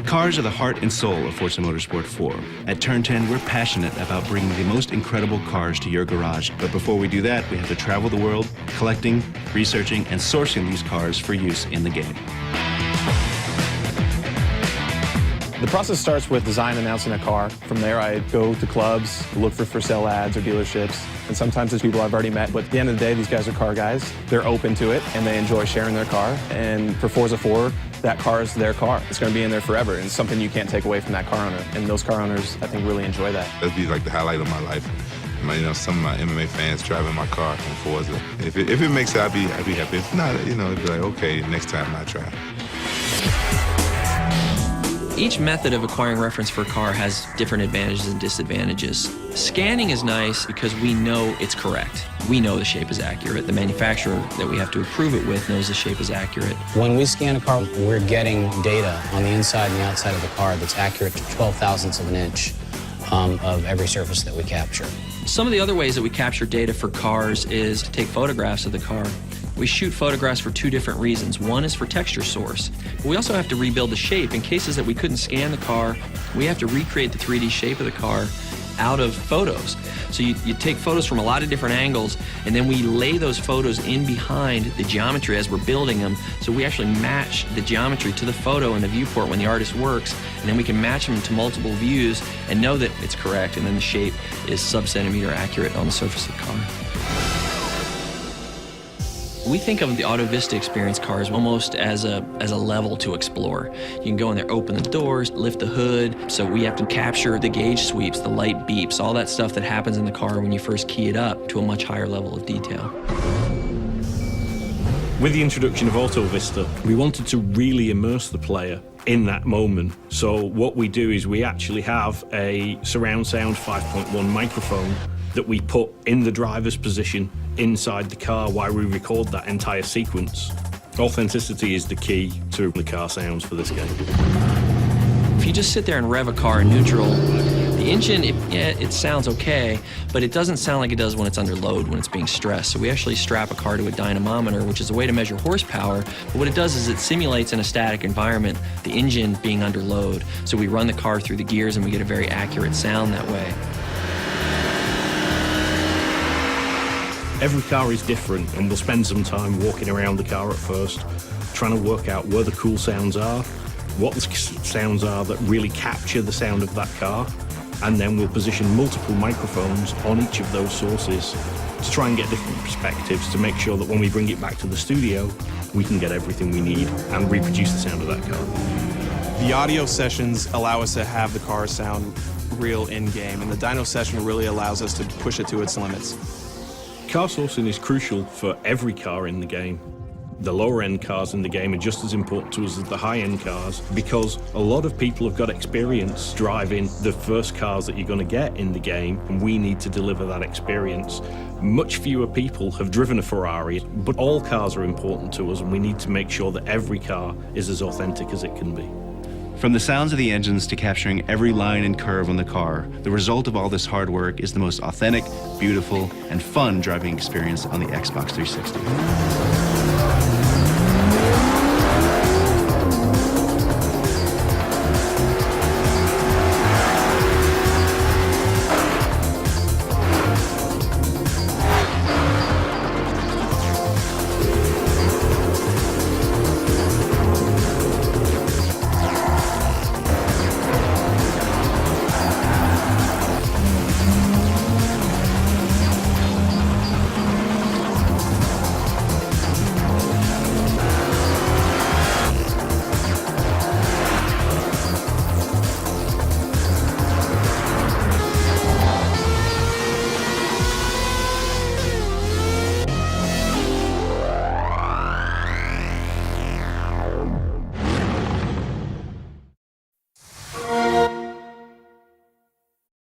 Cars are the heart and soul of Forza Motorsport 4. At Turn 10, we're passionate about bringing the most incredible cars to your garage. But before we do that, we have to travel the world, collecting, researching, and sourcing these cars for use in the game. The process starts with design announcing a car. From there, I go to clubs, look for sale ads or dealerships. And sometimes there's people I've already met, but at the end of the day, these guys are car guys. They're open to it, and they enjoy sharing their car. And for Forza 4, that car is their car. It's going to be in there forever, and it's something you can't take away from that car owner. And those car owners, I think, really enjoy that. That'd be like the highlight of my life. You know, some of my MMA fans driving my car from Forza. If it makes it, I'd be happy. If not, you know, it'd be like, okay, next time I try. Each method of acquiring reference for a car has different advantages and disadvantages. Scanning is nice because we know it's correct. We know the shape is accurate. The manufacturer that we have to approve it with knows the shape is accurate. When we scan a car, we're getting data on the inside and the outside of the car that's accurate to 12 thousandths of an inch of every surface that we capture. Some of the other ways that we capture data for cars is to take photographs of the car. We shoot photographs for two different reasons. One is for texture source. But we also have to rebuild the shape. In cases that we couldn't scan the car, we have to recreate the 3D shape of the car out of photos. So you take photos from a lot of different angles, and then we lay those photos in behind the geometry as we're building them. So we actually match the geometry to the photo in the viewport when the artist works, and then we can match them to multiple views and know that it's correct, and then the shape is sub-centimeter accurate on the surface of the car. We think of the AutoVista experience cars almost as a level to explore. You can go in there, open the doors, lift the hood. So we have to capture the gauge sweeps, the light beeps, all that stuff that happens in the car when you first key it up to a much higher level of detail. With the introduction of AutoVista, we wanted to really immerse the player in that moment. So what we do is we actually have a surround sound 5.1 microphone that we put in the driver's position inside the car while we record that entire sequence. Authenticity is the key to the car sounds for this game. If you just sit there and rev a car in neutral, the engine, it sounds okay, but it doesn't sound like it does when it's under load, when it's being stressed. So we actually strap a car to a dynamometer, which is a way to measure horsepower, but what it does is it simulates in a static environment the engine being under load. So we run the car through the gears and we get a very accurate sound that way. Every car is different, and we'll spend some time walking around the car at first, trying to work out where the cool sounds are, what the sounds are that really capture the sound of that car, and then we'll position multiple microphones on each of those sources to try and get different perspectives to make sure that when we bring it back to the studio, we can get everything we need and reproduce the sound of that car. The audio sessions allow us to have the car sound real in-game, and the dyno session really allows us to push it to its limits. Car sourcing is crucial for every car in the game. The lower-end cars in the game are just as important to us as the high-end cars because a lot of people have got experience driving the first cars that you're going to get in the game, and we need to deliver that experience. Much fewer people have driven a Ferrari, but all cars are important to us, and we need to make sure that every car is as authentic as it can be. From the sounds of the engines to capturing every line and curve on the car, the result of all this hard work is the most authentic, beautiful, and fun driving experience on the Xbox 360.